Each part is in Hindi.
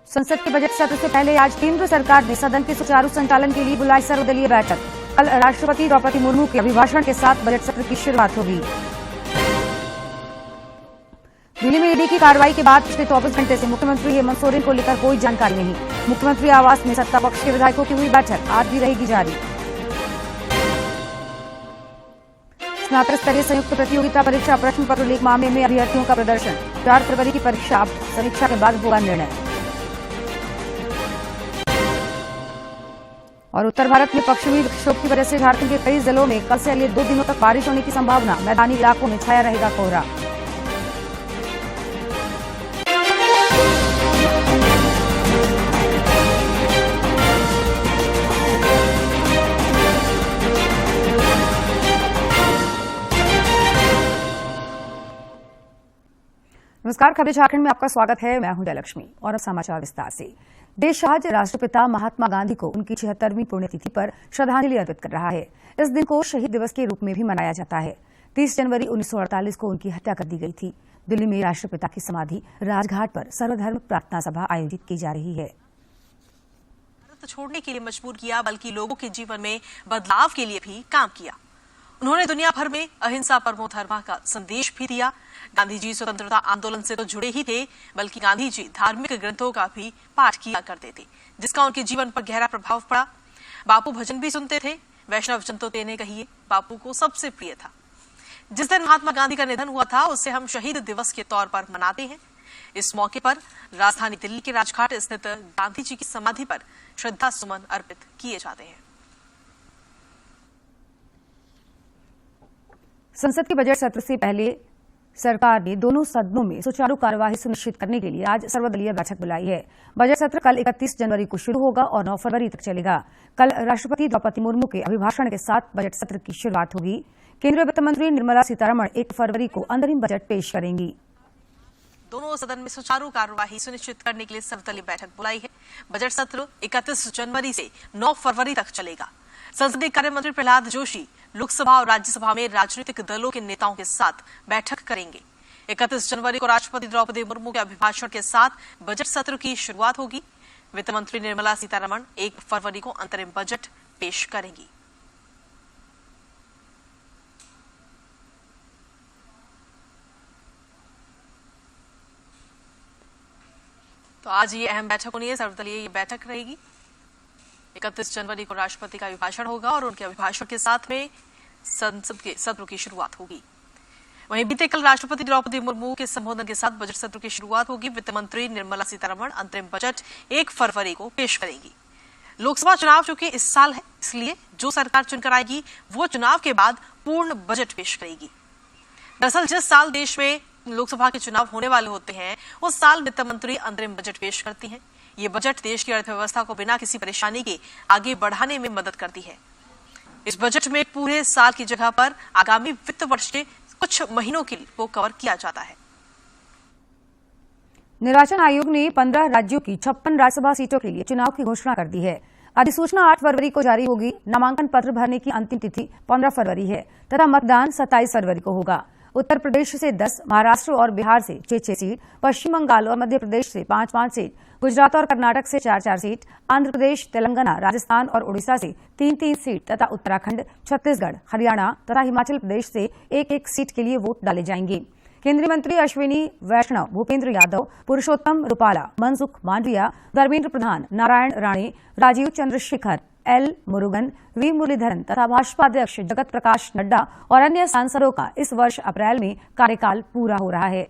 संसद के बजट सत्र से पहले आज केंद्र सरकार ने सदन के सुचारू संचालन के लिए बुलाई सर्वदलीय बैठक। कल राष्ट्रपति द्रौपदी मुर्मू के अभिभाषण के साथ बजट सत्र की शुरुआत होगी। दिल्ली में ईडी की कार्रवाई के बाद पिछले 24 घंटे से मुख्यमंत्री हेमंत सोरेन को लेकर कोई जानकारी नहीं। मुख्यमंत्री आवास में सत्ता पक्ष के विधायकों की हुई बैठक आज भी रहेगी जारी। स्नातक स्तरीय संयुक्त प्रतियोगिता परीक्षा प्रश्न पत्र लीक मामले में अभ्यर्थियों का प्रदर्शन। 4 फरवरी की परीक्षा समीक्षा के बाद होगा निर्णय। और उत्तर भारत में पश्चिमी विक्षोभ की वजह से झारखंड के कई जिलों में कल से अगले 2 दिनों तक बारिश होने की संभावना। मैदानी इलाकों में छाया रहेगा कोहरा। नमस्कार, खबरें झारखंड में आपका स्वागत है। मैं हूं जयलक्ष्मी और अब समाचार विस्तार से। देश आज राष्ट्रपिता महात्मा गांधी को उनकी 76वीं पुण्यतिथि पर श्रद्धांजलि अर्पित कर रहा है। इस दिन को शहीद दिवस के रूप में भी मनाया जाता है। 30 जनवरी 1948 को उनकी हत्या कर दी गई थी। दिल्ली में राष्ट्रपिता की समाधि राजघाट पर सर्वधर्म प्रार्थना सभा आयोजित की जा रही है। भारत छोड़ने के लिए मजबूर किया, बल्कि लोगों के जीवन में बदलाव के लिए भी काम किया। उन्होंने दुनिया भर में अहिंसा परमो धर्मः का संदेश भी दिया। गांधी जी स्वतंत्रता आंदोलन से तो जुड़े ही थे, बल्कि गांधी जी धार्मिक ग्रंथों का भी पाठ किया करते थे, जिसका उनके जीवन पर गहरा प्रभाव पड़ा। बापू भजन भी सुनते थे। वैष्णव जन तो तेने कहिए बापू को सबसे प्रिय था। जिस दिन महात्मा गांधी का निधन हुआ था, उसे हम शहीद दिवस के तौर पर मनाते हैं। इस मौके पर राजधानी दिल्ली के राजघाट स्थित गांधी जी की समाधि पर श्रद्धा सुमन अर्पित किए जाते हैं। संसद के बजट सत्र से पहले सरकार ने दोनों सदनों में सुचारू कार्यवाही सुनिश्चित करने के लिए आज सर्वदलीय बैठक बुलाई है। बजट सत्र कल 31 जनवरी को शुरू होगा और 9 फरवरी तक चलेगा। कल राष्ट्रपति द्रौपदी मुर्मू के अभिभाषण के साथ बजट सत्र की शुरुआत होगी। केंद्रीय वित्त मंत्री निर्मला सीतारमण 1 फरवरी को अंतरिम बजट पेश करेंगी। दोनों सदन में सुचारू कार्यवाही सुनिश्चित करने के लिए सर्वदलीय बैठक बुलाई है। बजट सत्र 31 जनवरी से 9 फरवरी तक चलेगा। संसदीय कार्य मंत्री प्रहलाद जोशी लोकसभा और राज्यसभा में राजनीतिक दलों के नेताओं के साथ बैठक करेंगे। 31 जनवरी को राष्ट्रपति द्रौपदी मुर्मू के अभिभाषण के साथ बजट सत्र की शुरुआत होगी। वित्त मंत्री निर्मला सीतारमण 1 फरवरी को अंतरिम बजट पेश करेंगी। तो आज ये अहम बैठक होनी है, सर्वदलीय ये बैठक रहेगी। 31 जनवरी को राष्ट्रपति का अभिभाषण होगा और उनके अभिभाषण के साथ में संसद के सत्र की शुरुआत होगी। वहीं बीते कल राष्ट्रपति द्रौपदी मुर्मू के संबोधन के साथ बजट सत्र की शुरुआत होगी। वित्त मंत्री निर्मला सीतारमण अंतरिम बजट 1 फरवरी को पेश करेंगी। लोकसभा चुनाव चूंकि इस साल है, इसलिए जो सरकार चुनकर आएगी वो चुनाव के बाद पूर्ण बजट पेश करेगी। दरअसल जिस साल देश में लोकसभा के चुनाव होने वाले होते हैं, उस साल वित्त मंत्री अंतरिम बजट पेश करती हैं। ये बजट देश की अर्थव्यवस्था को बिना किसी परेशानी के आगे बढ़ाने में मदद करती है। इस बजट में पूरे साल की जगह पर आगामी वित्त वर्ष के कुछ महीनों को कवर किया जाता है। निर्वाचन आयोग ने 15 राज्यों की 56 राज्यसभा सीटों के लिए चुनाव की घोषणा कर दी है। अधिसूचना 8 फरवरी को जारी होगी। नामांकन पत्र भरने की अंतिम तिथि 15 फरवरी है तथा मतदान 27 फरवरी को होगा। उत्तर प्रदेश से 10, महाराष्ट्र और बिहार से 6-6 सीट, पश्चिम बंगाल और मध्य प्रदेश से 5-5 सीट, गुजरात और कर्नाटक से 4-4 सीट, आंध्र प्रदेश, तेलंगाना, राजस्थान और ओडिशा से 3-3 सीट तथा उत्तराखंड, छत्तीसगढ़, हरियाणा तथा हिमाचल प्रदेश से 1-1 सीट के लिए वोट डाले जाएंगे। केंद्रीय मंत्री अश्विनी वैष्णव, भूपेंद्र यादव, पुरुषोत्तम रूपाला, मनसुख मांडविया, धर्मेंद्र प्रधान, नारायण राणे, राजीव चंद्रशेखर, एल मुरुगन, वी मुरलीधरन तथा भाजपा अध्यक्ष जगत प्रकाश नड्डा और अन्य सांसदों का इस वर्ष अप्रैल में कार्यकाल पूरा हो रहा है।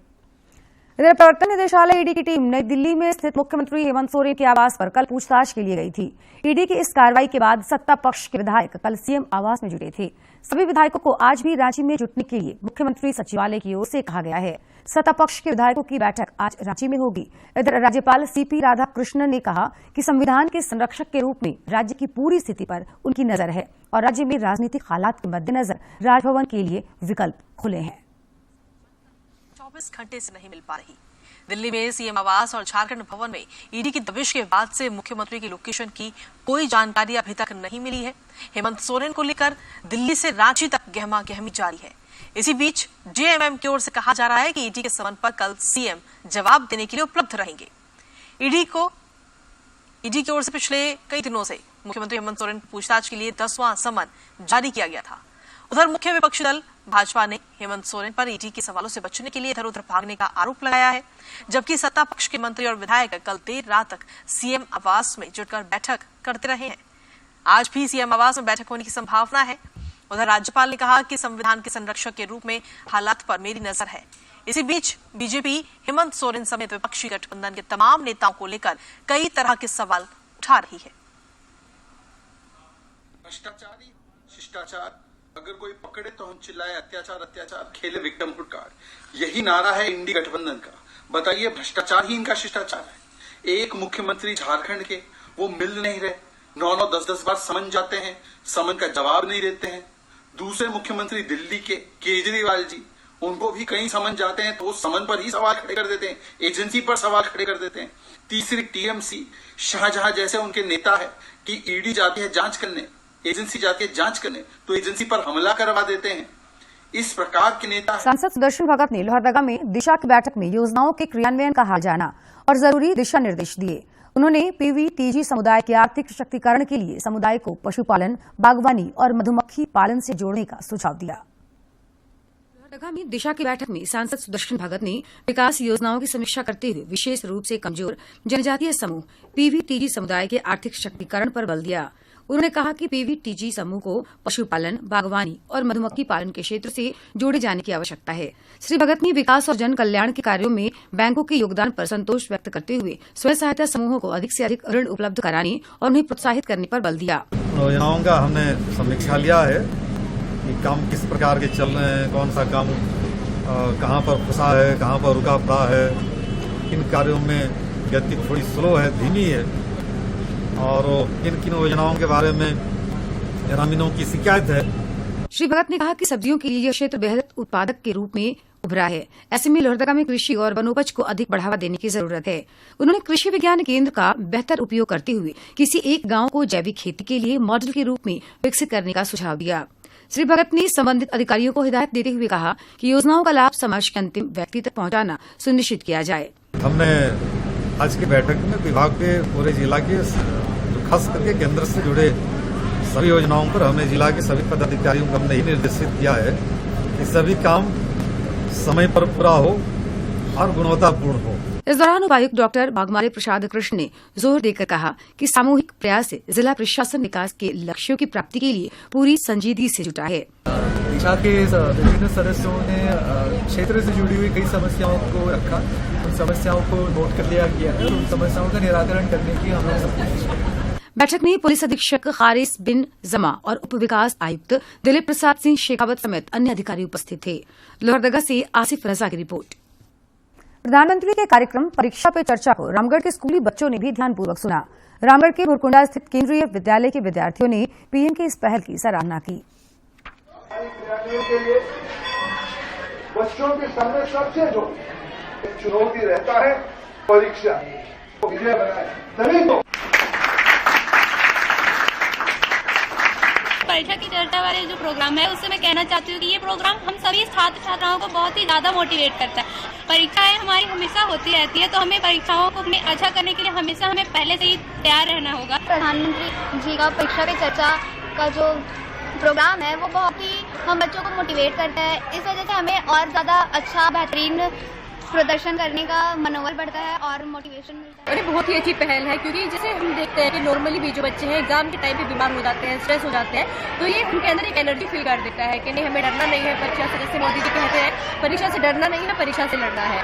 इधर प्रवर्तन निदेशालय ईडी की टीम नई दिल्ली में स्थित मुख्यमंत्री हेमंत सोरेन के आवास पर कल पूछताछ के लिए गई थी। ईडी की इस कार्रवाई के बाद सत्ता पक्ष के विधायक कल सीएम आवास में जुटे थे। सभी विधायकों को आज भी रांची में जुटने के लिए मुख्यमंत्री सचिवालय की ओर से कहा गया है। सत्ता पक्ष के विधायकों की बैठक आज रांची में होगी। इधर राज्यपाल सीपी राधाकृष्णन ने कहा कि संविधान के संरक्षक के रूप में राज्य की पूरी स्थिति पर उनकी नजर है और राज्य में राजनीतिक हालात के मद्देनजर राजभवन के लिए विकल्प खुले हैं। 24 घंटे से नहीं मिल पा रही। दिल्ली में सीएम आवास और झारखंड भवन में ईडी की दबिश के बाद से मुख्यमंत्री की लोकेशन की कोई जानकारी अभी तक नहीं मिली है। हेमंत सोरेन को लेकर दिल्ली से रांची तक गहमा गहमी जारी है। इसी बीच जेएमएम की ओर से कहा जा रहा है कि ईडी के समन पर कल सीएम जवाब देने के लिए उपलब्ध रहेंगे। ईडी को ईडी की ओर से पिछले कई दिनों से मुख्यमंत्री हेमंत सोरेन को पूछताछ के लिए 10वां समन जारी किया गया था। उधर मुख्य विपक्षी दल भाजपा ने हेमंत सोरेन पर ईडी के सवालों से बचने के लिए इधर उधर भागने का आरोप लगाया है, जबकि सत्ता पक्ष के मंत्री और विधायक कल देर रात तक सीएम आवास में जुटकर बैठक करते रहे हैं। आज भी सीएम आवास में बैठक होने की संभावना है। उधर राज्यपाल ने कहा कि संविधान के संरक्षक के रूप में हालात पर मेरी नजर है। इसी बीच बीजेपी हेमंत सोरेन समेत विपक्षी गठबंधन के तमाम नेताओं को लेकर कई तरह के सवाल उठा रही है। भ्रष्टाचारी शिष्टाचार, अगर कोई पकड़े तो हम चिल्लाए अत्याचार अत्याचार, खेले विक्टिमहुड कार्ड, यही नारा है इंडी गठबंधन का। बताइए, भ्रष्टाचार ही इनका शिष्टाचार है। एक मुख्यमंत्री झारखंड के, वो मिल नहीं रहे, 9-9 10-10 बार समन जाते हैं, समन का जवाब नहीं देते हैं। दूसरे मुख्यमंत्री दिल्ली के केजरीवाल जी, उनको भी कहीं समन जाते हैं तो वो समन पर ही सवाल खड़े कर देते हैं, एजेंसी पर सवाल खड़े कर देते हैं। तीसरी टीएमसी शाहजहां जैसे उनके नेता है कि ईडी जाती है जांच करने, एजेंसी जाती है जांच करने, तो एजेंसी पर हमला करवा देते हैं। इस प्रकार के नेता सांसद सुदर्शन भगत ने लोहरदगा में दिशा की बैठक में योजनाओं के क्रियान्वयन का हाल जाना और जरूरी दिशा निर्देश दिए। उन्होंने पीवीटीजी समुदाय के आर्थिक शक्तिकरण के लिए समुदाय को पशुपालन, बागवानी और मधुमक्खी पालन से जोड़ने का सुझाव दिया। लोहरदगा में दिशा की बैठक में सांसद सुदर्शन भगत ने विकास योजनाओं की समीक्षा करते हुए विशेष रूप से कमजोर जनजातीय समूह पीवीटीजी समुदाय के आर्थिक शक्तिकरण पर बल दिया। उन्होंने कहा कि पीवीटीजी समूह को पशुपालन, बागवानी और मधुमक्खी पालन के क्षेत्र से जोड़े जाने की आवश्यकता है। श्री भगत ने विकास और जन कल्याण के कार्यों में बैंकों के योगदान पर संतोष व्यक्त करते हुए स्वयं सहायता समूहों को अधिक से अधिक ऋण उपलब्ध कराने और उन्हें प्रोत्साहित करने पर बल दिया। योजनाओं का हमने समीक्षा लिया है कि काम किस प्रकार के चल रहे हैं, कौन सा काम कहाँ पर फंसा है, कहाँ पर रुका पड़ा है, किन कार्यों में गति थोड़ी स्लो है, धीमी है, और किन किन योजनाओं के बारे में ग्रामीणों की शिकायत है। श्री भगत ने कहा कि सब्जियों के लिए यह क्षेत्र बेहद उत्पादक के रूप में उभरा है। ऐसे में लोहरदगा में कृषि और वनोपज को अधिक बढ़ावा देने की जरूरत है। उन्होंने कृषि विज्ञान केंद्र का बेहतर उपयोग करते हुए किसी एक गांव को जैविक खेती के लिए मॉडल के रूप में विकसित करने का सुझाव दिया। श्री भगत ने संबंधित अधिकारियों को हिदायत देते हुए कहा कि योजनाओं का लाभ समाज के अंतिम व्यक्ति तक पहुंचाना सुनिश्चित किया जाए। हमने आज की बैठक में विभाग के पूरे जिला के खास करके केंद्र से जुड़े सभी योजनाओं पर हमने जिला के सभी पदाधिकारियों को हमने ही निर्देशित किया है कि सभी काम समय पर पूरा हो और गुणवत्तापूर्ण हो। इस दौरान उपायुक्त डॉक्टर बागमारे प्रसाद कृष्ण ने जोर देकर कहा कि सामूहिक प्रयास से जिला प्रशासन विकास के लक्ष्यों की प्राप्ति के लिए पूरी संजीदगी से जुटा है। दिशा के विभिन्न सदस्यों ने क्षेत्र से जुड़ी हुई कई समस्याओं को रखा, उन समस्याओं को नोट कर लिया गया है और उन समस्याओं का निराकरण करने की हम लोग कोशिश करेंगे। बैठक में पुलिस अधीक्षक हारिस बिन जमा और उप विकास आयुक्त दिलीप प्रसाद सिंह शेखावत समेत अन्य अधिकारी उपस्थित थे। लोहरदगा से आसिफ रजा की रिपोर्ट। प्रधानमंत्री के कार्यक्रम परीक्षा पे चर्चा को रामगढ़ के स्कूली बच्चों ने भी ध्यानपूर्वक सुना। रामगढ़ के भुरकुंडा स्थित केंद्रीय विद्यालय के विद्यार्थियों ने पीएम की इस पहल की सराहना की। के लिए बच्चों के सामने सबसे जो चुनौती रहता है परीक्षा, विजय बनाए तभी तो। परीक्षा की चर्चा वाले जो प्रोग्राम है उससे मैं कहना चाहती हूँ कि ये प्रोग्राम हम सभी छात्र छात्राओं को बहुत ही ज्यादा मोटिवेट करता है। परीक्षाएं हमारी हमेशा होती रहती है, तो हमें परीक्षाओं को में अच्छा करने के लिए हमेशा हमें पहले से ही तैयार रहना होगा। प्रधानमंत्री जी का परीक्षा पे चर्चा का जो प्रोग्राम है वो बहुत ही हम बच्चों को मोटिवेट करता है। इस वजह से हमें और ज्यादा अच्छा बेहतरीन प्रदर्शन करने का मनोबल बढ़ता है और मोटिवेशन मिलता है। और बहुत ही अच्छी पहल है, क्योंकि जैसे हम देखते हैं कि नॉर्मली भी जो बच्चे हैं एग्जाम के टाइम पे बीमार हो जाते हैं, स्ट्रेस हो जाते हैं, तो ये उनके अंदर एक एनर्जी फील कर देता है कि नहीं, हमें डरना नहीं है परीक्षा से। जैसे मोदी जी कहते हैं परीक्षा से डरना नहीं है, परीक्षा से लड़ना है।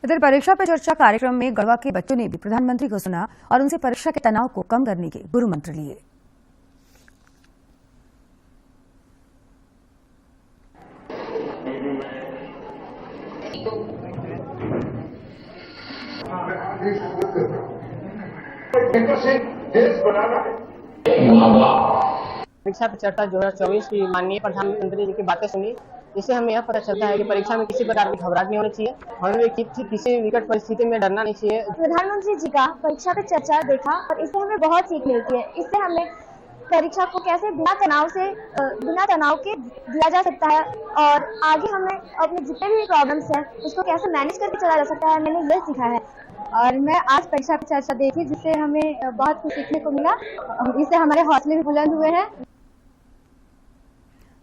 इधर परीक्षा पे चर्चा कार्यक्रम में गढ़वा के बच्चों ने भी प्रधानमंत्री को सुना और उनसे परीक्षा के तनाव को कम करने के गुरु मंत्र लिए। परीक्षा पे चर्चा 2024 की माननीय प्रधानमंत्री जी की बातें सुनी, इससे हमें यह पता चलता है कि परीक्षा में किसी प्रकार की घबराहट नहीं होनी चाहिए, हमें किसी विकट परिस्थिति में डरना नहीं चाहिए। प्रधानमंत्री जी का परीक्षा पे चर्चा देखा और इससे हमें बहुत सीख मिलती है। इससे हमें परीक्षा को कैसे बिना तनाव के दिया जा सकता है और आगे हमें अपने जितने भी प्रॉब्लम्स हैं उसको कैसे मैनेज करके चला जा सकता है, मैंने यह सीखा है। और मैं आज परीक्षा पे चर्चा देखी जिससे हमें बहुत कुछ सीखने को मिला। इससे हमारे हौसले भी बुलंद हुए हैं।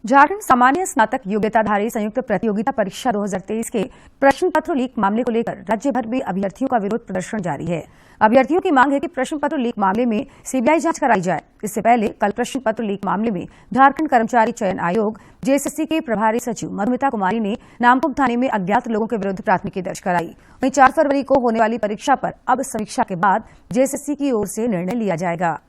झारखंड सामान्य स्नातक योग्यताधारी संयुक्त प्रतियोगिता परीक्षा 2023 के प्रश्न पत्र लीक मामले को लेकर राज्य भर में अभ्यर्थियों का विरोध प्रदर्शन जारी है। अभ्यर्थियों की मांग है कि प्रश्न पत्र लीक मामले में सीबीआई जांच कराई जाए। इससे पहले कल प्रश्न पत्र लीक मामले में झारखंड कर्मचारी चयन आयोग जेएसएससी के प्रभारी सचिव मधुमिता कुमारी ने नामकुम थाने में अज्ञात लोगों के विरुद्ध प्राथमिकी दर्ज कराई। वहीं 4 फरवरी को होने वाली परीक्षा पर अब समीक्षा के बाद जेएसएससी की ओर से निर्णय लिया जाएगा।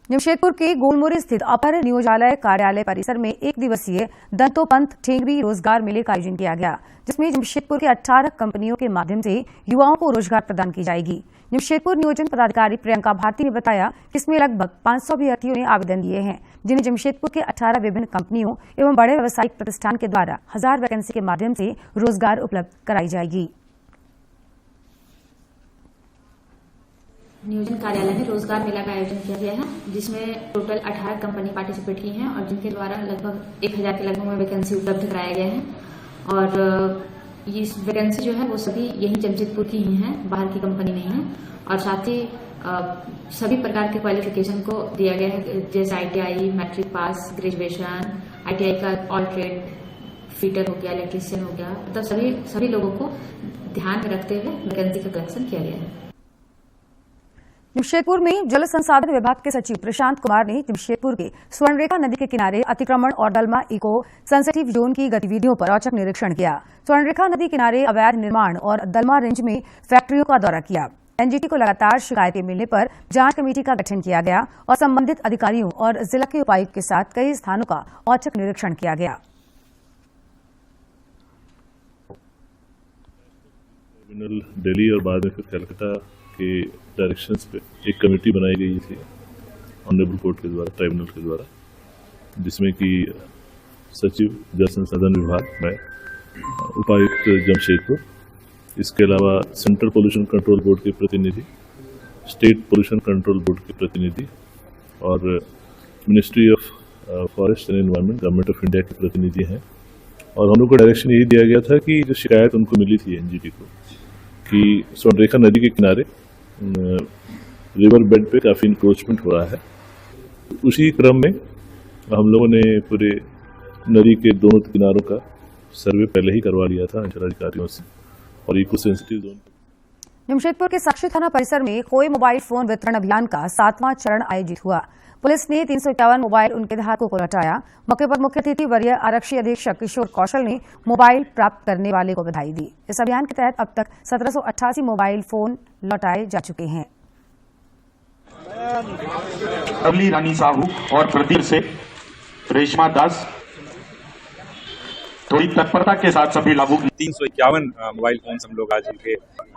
जमशेदपुर के गोलमोरी स्थित अपर नियोजालय कार्यालय परिसर में 1 दिवसीय दंतोपंत ठेंगरी रोजगार मेले का आयोजन किया गया, जिसमें जमशेदपुर के 18 कंपनियों के माध्यम से युवाओं को रोजगार प्रदान की जाएगी। जमशेदपुर नियोजन पदाधिकारी प्रियंका भारती ने बताया कि इसमें लगभग 500 अभ्यर्थियों ने आवेदन दिए हैं, जिन्हें जमशेदपुर के 18 विभिन्न कंपनियों एवं बड़े व्यावसायिक प्रतिष्ठान के द्वारा 1000 वैकेंसी के माध्यम से रोजगार उपलब्ध कराई जाएगी। नियोजन कार्यालय में रोजगार मेला का आयोजन किया गया है, जिसमें टोटल 18 कंपनी पार्टिसिपेट की हैं और जिनके द्वारा लगभग 1000 के लगभग में वैकेंसी उपलब्ध कराया गया है। और ये वैकेंसी जो है वो सभी यही जमशेदपुर की ही हैं, बाहर की कंपनी नहीं है। और साथ ही सभी प्रकार के क्वालिफिकेशन को दिया गया है, जैसे ITI, matric pass, graduation, ITI का ऑल ट्रेड, फिटर हो गया, इलेक्ट्रीशियन हो गया, मतलब सभी लोगों को ध्यान में रखते हुए वैकेंसी का कलेक्शन किया गया है। जमशेदपुर में जल संसाधन विभाग के सचिव प्रशांत कुमार ने जमशेदपुर के स्वर्णरेखा नदी के किनारे अतिक्रमण और दलमा इको सेंसिटिव जोन की गतिविधियों पर औचक निरीक्षण किया। स्वर्णरेखा नदी किनारे अवैध निर्माण और दलमा रेंज में फैक्ट्रियों का दौरा किया। एनजीटी को लगातार शिकायतें मिलने पर जांच कमेटी का गठन किया गया और संबंधित अधिकारियों और जिला के उपायुक्त के साथ कई स्थानों का औचक निरीक्षण किया गया। दिल्ली और बाद में फिर कलकत्ता के डायरेक्शंस पे एक कमेटी बनाई गई थी ऑनरेबल कोर्ट के द्वारा, ट्राइब्यूनल के द्वारा, जिसमें कि सचिव जल संसाधन विभाग में, उपायुक्त जमशेदपुर, इसके अलावा सेंट्रल पोल्यूशन कंट्रोल बोर्ड के प्रतिनिधि, स्टेट पोल्यूशन कंट्रोल बोर्ड के प्रतिनिधि और ministry of forest and environment government of India के प्रतिनिधि हैं। और हम लोग को डायरेक्शन यही दिया गया था कि जो शिकायत उनको मिली थी एनजीटी को कि स्वर्णरेखा नदी के किनारे रिवर बेड पे काफ़ी इंक्रोचमेंट हो रहा है, उसी क्रम में हम लोगों ने पूरे नदी के दोनों किनारों का सर्वे पहले ही करवा लिया था अंचलाधिकारियों से और इको सेंसिटिव जोन। जमशेदपुर के साक्षी थाना परिसर में खोए मोबाइल फोन वितरण अभियान का 7वां चरण आयोजित हुआ। पुलिस ने 351 मोबाइल उनके धारकों को लौटाया। मौके पर मुख्य अतिथि वरीय आरक्षी अधीक्षक किशोर कौशल ने मोबाइल प्राप्त करने वाले को बधाई दी। इस अभियान के तहत अब तक 1788 मोबाइल फोन लौटाए जा चुके हैं। रवली रानी साहू और प्रदीप से रेशमा दास थोड़ी तत्परता के साथ सभी लागू 351 मोबाइल फोन हम लोग आज इनके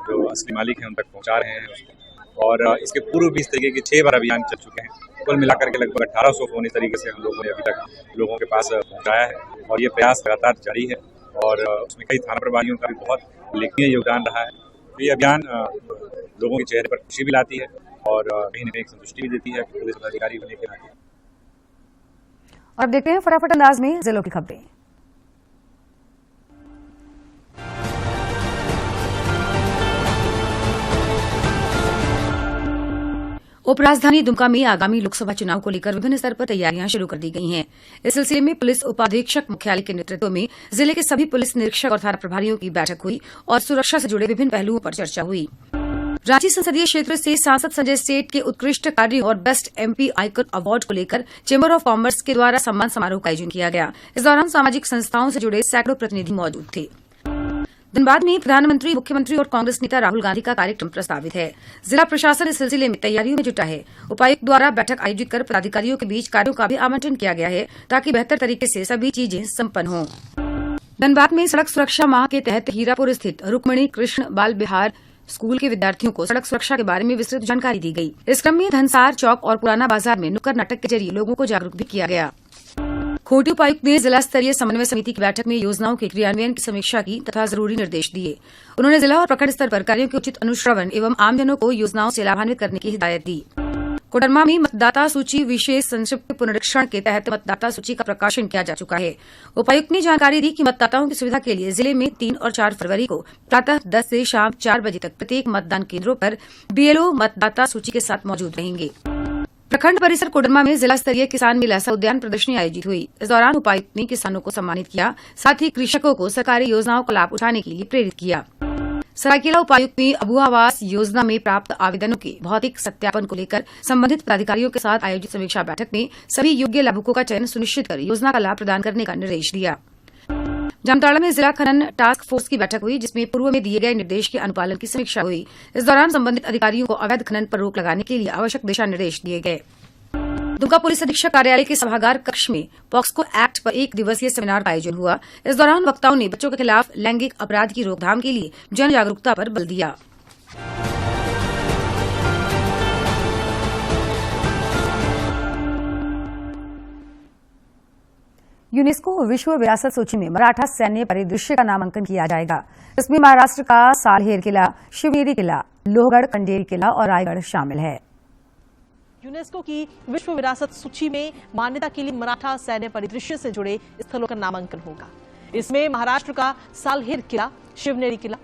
जो असली मालिक हैं उन तक पहुंचा रहे हैं और इसके पूर्व भी इस तरीके के 6 बार अभियान चल चुके हैं। कुल मिलाकर के लगभग 1800 फोन इस तरीके से हम लोगों ने अभी तक लोगों के पास पहुंचाया है और ये प्रयास लगातार जारी है और उसमें कई थाना प्रभारियों का भी बहुत उल्लेखनीय योगदान रहा है। तो ये अभियान लोगों के चेहरे पर खुशी भी लाती है और कहीं न कहीं संतुष्टि भी देती है पुलिस पदाधिकारी होने के नाते। और अब देखते हैं फटाफट अंदाज में जिलों की खबरें। उपराजधानी दुमका में आगामी लोकसभा चुनाव को लेकर विभिन्न स्तर पर तैयारियां शुरू कर दी गई हैं। इस सिलसिले में पुलिस उपाधीक्षक मुख्यालय के नेतृत्व में जिले के सभी पुलिस निरीक्षक और थाना प्रभारियों की बैठक हुई और सुरक्षा से जुड़े विभिन्न पहलुओं पर चर्चा हुई। रांची संसदीय क्षेत्र से सांसद संजय सेठ के उत्कृष्ट कार्य और बेस्ट एमपी आइकन अवार्ड को लेकर चेंबर ऑफ कॉमर्स के द्वारा सम्मान समारोह का आयोजन किया गया। इस दौरान सामाजिक संस्थाओं से जुड़े सैकड़ों प्रतिनिधि मौजूद थे। धनबाद में प्रधानमंत्री, मुख्यमंत्री और कांग्रेस नेता राहुल गांधी का कार्यक्रम प्रस्तावित है। जिला प्रशासन इस सिलसिले में तैयारियों में जुटा है। उपायुक्त द्वारा बैठक आयोजित कर पदाधिकारियों के बीच कार्यों का भी आवंटन किया गया है ताकि बेहतर तरीके से सभी चीजें संपन्न हों। धनबाद में सड़क सुरक्षा माह के तहत हीरापुर स्थित रुक्मिणी कृष्ण बाल विहार स्कूल के विद्यार्थियों को सड़क सुरक्षा के बारे में विस्तृत जानकारी दी गई। इस क्रम में धनसार चौक और पुराना बाजार में नुक्कड़ नाटक के जरिए लोगों को जागरूक भी किया गया। खूंटी उपायुक्त ने जिला स्तरीय समन्वय समिति की बैठक में योजनाओं के क्रियान्वयन की समीक्षा की तथा जरूरी निर्देश दिए। उन्होंने जिला और प्रखंड स्तर पर कार्यों के उचित अनुश्रवण एवं आमजनों को योजनाओं से लाभान्वित करने की हिदायत दी। कोडरमा में मतदाता सूची विशेष संक्षिप्त पुनरीक्षण के तहत मतदाता सूची का प्रकाशन किया जा चुका है। उपायुक्त ने जानकारी दी कि मतदाताओं की सुविधा के लिए जिले में 3 और 4 फरवरी को प्रातः 10 से शाम 4 बजे तक प्रत्येक मतदान केंद्रों पर बीएलओ मतदाता सूची के साथ मौजूद रहेंगे। प्रखंड परिसर कोडरमा में जिला स्तरीय किसान मेला सह उद्यान प्रदर्शनी आयोजित हुई। इस दौरान उपायुक्त ने किसानों को सम्मानित किया, साथ ही कृषकों को सरकारी योजनाओं का लाभ उठाने के लिए प्रेरित किया। सरायकेला उपायुक्त ने अबू आवास योजना में प्राप्त आवेदनों के भौतिक सत्यापन को लेकर संबंधित पदाधिकारियों के साथ आयोजित समीक्षा बैठक में सभी योग्य लाभुकों का चयन सुनिश्चित कर योजना का लाभ प्रदान करने का निर्देश दिया। जामताड़ा में जिला खनन टास्क फोर्स की बैठक हुई, जिसमें पूर्व में दिए गए निर्देश के अनुपालन की समीक्षा हुई। इस दौरान संबंधित अधिकारियों को अवैध खनन पर रोक लगाने के लिए आवश्यक दिशा निर्देश दिए गए। दुमका पुलिस अधीक्षक कार्यालय के सभागार कक्ष में पॉक्सो एक्ट पर 1 दिवसीय सेमिनार का आयोजन हुआ। इस दौरान वक्ताओं ने बच्चों के खिलाफ लैंगिक अपराध की रोकथाम के लिए जन जागरूकता पर बल दिया। यूनेस्को विश्व विरासत सूची में मराठा सैन्य परिदृश्य का नामांकन किया जाएगा। इसमें महाराष्ट्र का सालहेर किला, शिवनेरी किला, लोहगढ़, खंडेरी किला और रायगढ़ शामिल है। यूनेस्को की विश्व विरासत सूची में मान्यता के लिए मराठा सैन्य परिदृश्य से जुड़े स्थलों का नामांकन होगा। इसमें महाराष्ट्र का सालहेर किला, शिवनेरी किला,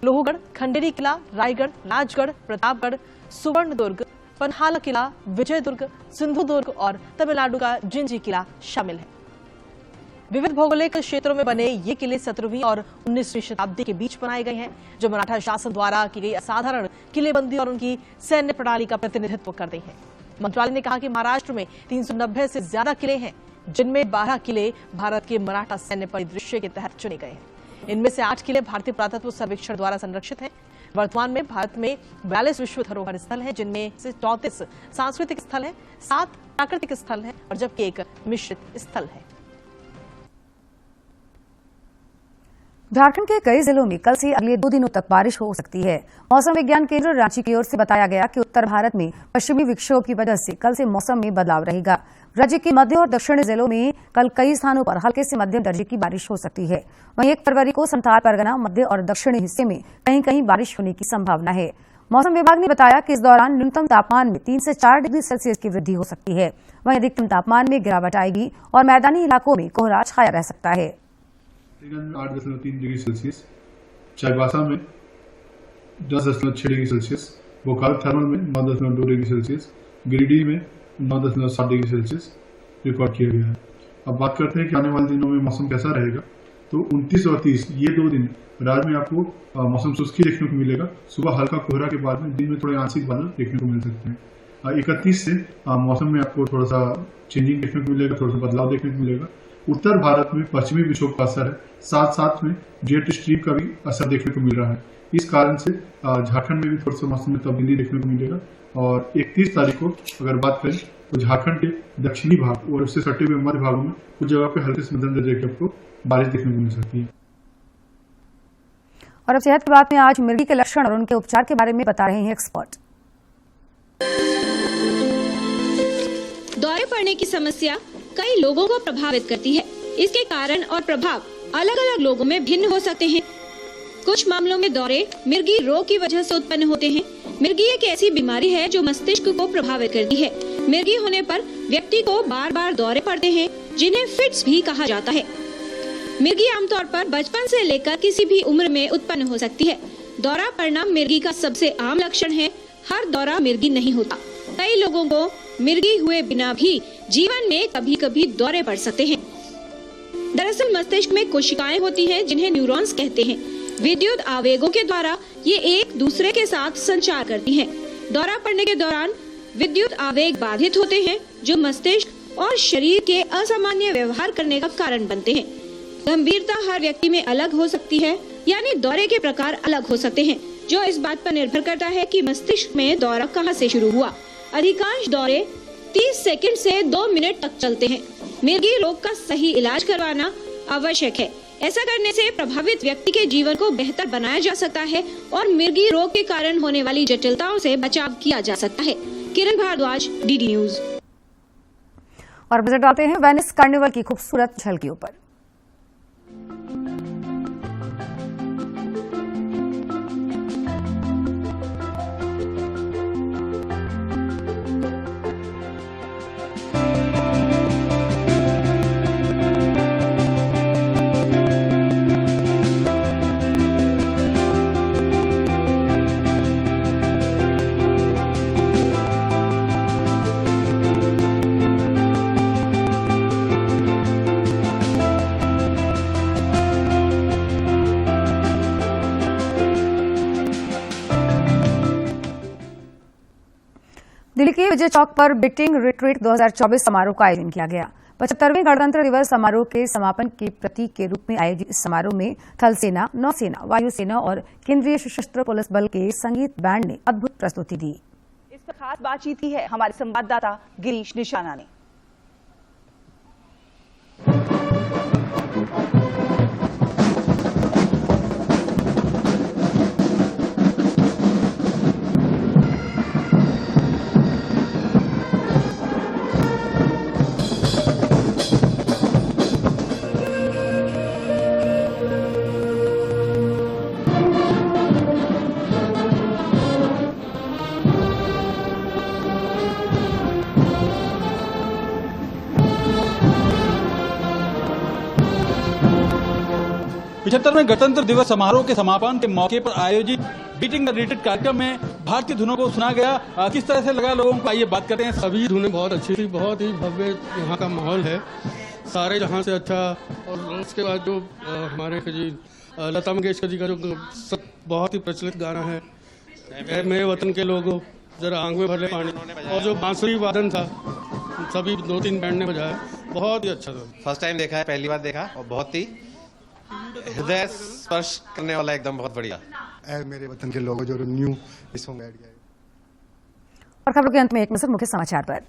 लोहगढ़, खंडेरी किला, रायगढ़, राजगढ़, प्रतापगढ़, सुवर्णदुर्ग, पन्हाला किला, विजयदुर्ग, सिंधुदुर्ग और तमिलनाडु का जिंजी किला शामिल है। विविध भौगोलिक क्षेत्रों में बने ये किले 17वीं और 19वीं शताब्दी के बीच बनाए गए हैं, जो मराठा शासन द्वारा की गई असाधारण किलेबंदी और उनकी सैन्य प्रणाली का प्रतिनिधित्व करते हैं। मंत्रालय ने कहा कि महाराष्ट्र में 390 से ज्यादा किले हैं, जिनमें 12 किले भारत के मराठा सैन्य परिदृश्य के तहत चुने गए हैं। इनमें से 8 किले भारतीय पुरातत्व सर्वेक्षण द्वारा संरक्षित हैं। वर्तमान में भारत में 42 विश्व धरोहर स्थल हैं, जिनमें से 34 सांस्कृतिक स्थल हैं, 7 प्राकृतिक स्थल हैं और जबकि 1 मिश्रित स्थल है। झारखंड के कई जिलों में कल से अगले 2 दिनों तक बारिश हो सकती है। मौसम विज्ञान केंद्र रांची की ओर से बताया गया कि उत्तर भारत में पश्चिमी विक्षोभ की वजह से कल से मौसम में बदलाव रहेगा। राज्य के मध्य और दक्षिणी जिलों में कल कई स्थानों पर हल्के से मध्यम दर्जे की बारिश हो सकती है। वहीं 1 फरवरी को संथाल परगना, मध्य और दक्षिणी हिस्से में कहीं कहीं बारिश होने की संभावना है। मौसम विभाग ने बताया कि इस दौरान न्यूनतम तापमान में 3 से 4 डिग्री सेल्सियस की वृद्धि हो सकती है। वहीं अधिकतम तापमान में गिरावट आएगी और मैदानी इलाकों में कोहरा छाया रह सकता है। 8.3 डिग्री सेल्सियस, चाईबासा में 10.6 डिग्री सेल्सियस, बोकारो थर्मल में 9.2 डिग्री सेल्सियस, गिरिडीह में 9.7 डिग्री सेल्सियस रिकॉर्ड किया गया है। अब बात करते हैं कि आने वाले दिनों में मौसम कैसा रहेगा। तो 29 और 30 ये 2 दिन राज्य में आपको मौसम शुष्की देखने को मिलेगा। सुबह हल्का कोहरा के बाद में दिन में थोड़े आंशिक बादल देखने को मिल सकते हैं। 31 से मौसम में आपको थोड़ा सा चेंजिंग देखने को मिलेगा, थोड़ा सा बदलाव देखने को मिलेगा। उत्तर भारत में पश्चिमी विक्षोभ का असर है, साथ साथ में जेट स्ट्रीम का भी असर देखने को मिल रहा है। इस कारण से झारखंड में भी थोड़ा सा मौसम में तब्दीली देखने को मिलेगा। और 31 तारीख को अगर बात करें तो झारखंड के दक्षिणी भाग और उससे सटे हुए मध्य भागों में कुछ जगह पे हल्के से मध्यम दर्जे की आपको बारिश देखने को मिल सकती है। और अब सेहत की बात में आज मिर्गी के लक्षण और उनके उपचार के बारे में बता रहे हैं एक्सपर्ट। दौरे पड़ने की समस्या कई लोगों को प्रभावित करती है। इसके कारण और प्रभाव अलग अलग लोगों में भिन्न हो सकते हैं। कुछ मामलों में दौरे मिर्गी रोग की वजह से उत्पन्न होते हैं। मिर्गी एक ऐसी बीमारी है जो मस्तिष्क को प्रभावित करती है। मिर्गी होने पर व्यक्ति को बार बार दौरे पड़ते हैं, जिन्हें फिट्स भी कहा जाता है। मिर्गी आमतौर पर बचपन से लेकर किसी भी उम्र में उत्पन्न हो सकती है। दौरा पड़ना मिर्गी का सबसे आम लक्षण है। हर दौरा मिर्गी नहीं होता। कई लोगों को मिर्गी हुए बिना भी जीवन में कभी कभी दौरे पड़ सकते हैं। दरअसल मस्तिष्क में कोशिकाएं होती हैं, जिन्हें न्यूरॉन्स कहते हैं। विद्युत आवेगों के द्वारा ये एक दूसरे के साथ संचार करती हैं। दौरा पड़ने के दौरान विद्युत आवेग बाधित होते हैं, जो मस्तिष्क और शरीर के असामान्य व्यवहार करने का कारण बनते हैं। गंभीरता हर व्यक्ति में अलग हो सकती है, यानी दौरे के प्रकार अलग हो सकते हैं, जो इस बात पर निर्भर करता है कि मस्तिष्क में दौरा कहां से शुरू हुआ। अधिकांश दौरे 30 सेकंड से 2 मिनट तक चलते हैं। मिर्गी रोग का सही इलाज करवाना आवश्यक है। ऐसा करने से प्रभावित व्यक्ति के जीवन को बेहतर बनाया जा सकता है और मिर्गी रोग के कारण होने वाली जटिलताओं से बचाव किया जा सकता है। किरण भारद्वाज, डीडी न्यूज। और नजर डालते हैं वेनिस कार्निवल की खूबसूरत झलकियों पर। दिल्ली के विजय चौक पर बिटिंग रिट्रीट 2024 समारोह का आयोजन किया गया। 75वें गणतंत्र दिवस समारोह के समापन के प्रतीक के रूप में आयोजित इस समारोह में थल सेना, नौसेना, वायुसेना और केंद्रीय सशस्त्र पुलिस बल के संगीत बैंड ने अद्भुत प्रस्तुति दी। इस पर खास बातचीत की है हमारे संवाददाता गिरीश निशाना ने। पिछहत्तरवें गणतंत्र दिवस समारोह के समापन के मौके पर आयोजित बीटिंग द रिट्रीट कार्यक्रम में भारतीय धुनों को सुना गया। किस तरह से लगा लोगों को, आइए बात करते हैं। सभी धुनें बहुत अच्छी थी, बहुत ही भव्य यहाँ का माहौल है, सारे जहाँ से अच्छा। और उसके बाद जो हमारे जी लता मंगेशकर जी का जो सब बहुत ही प्रचलित गाना है, मेरे वतन के लोगों जरा आंख में भर ले पानी, और जो बांसुरी वादन था सभी 2-3 बैंड ने बजाया, बहुत ही अच्छा था। फर्स्ट टाइम देखा है, पहली बार देखा, और बहुत ही हृदय स्पर्श करने वाला, एकदम बहुत बढ़िया। मेरे वतन के लोगों जो न्यू सॉन्ग ऐड किया। और खबरों के अंत में एक नजर मुख्य समाचार पर।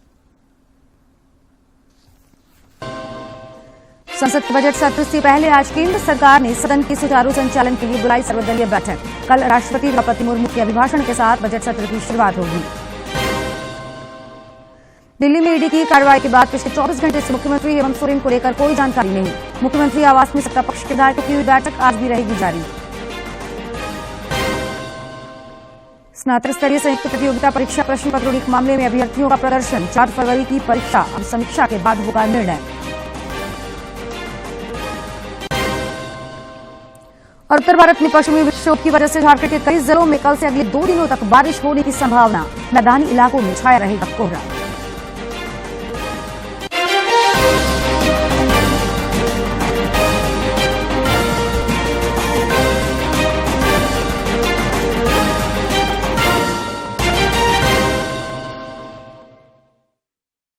संसद के बजट सत्र से पहले आज केंद्र सरकार ने सदन के सुचारू संचालन के लिए बुलाई सर्वदलीय बैठक। कल राष्ट्रपति द्रौपदी मुर्मू के अभिभाषण के साथ बजट सत्र की शुरुआत होगी। दिल्ली में ईडी की कार्रवाई के बाद पिछले 24 घंटे से मुख्यमंत्री हेमंत सोरेन को लेकर कोई जानकारी नहीं। मुख्यमंत्री आवास में सत्ता पक्ष के विधायकों की हुई बैठक आज भी रहेगी जारी। स्नातक स्तरीय संयुक्त प्रतियोगिता परीक्षा प्रश्न पत्र लीक मामले में अभ्यर्थियों का प्रदर्शन। 4 फरवरी की परीक्षा, अब समीक्षा के बाद होगा निर्णय। और उत्तर भारत में पश्चिमी विक्षोभ की वजह से झारखंड के कई जिलों में कल से अगले 2 दिनों तक बारिश होने की संभावना। मैदानी इलाकों में छाया रहेगा कोहरा।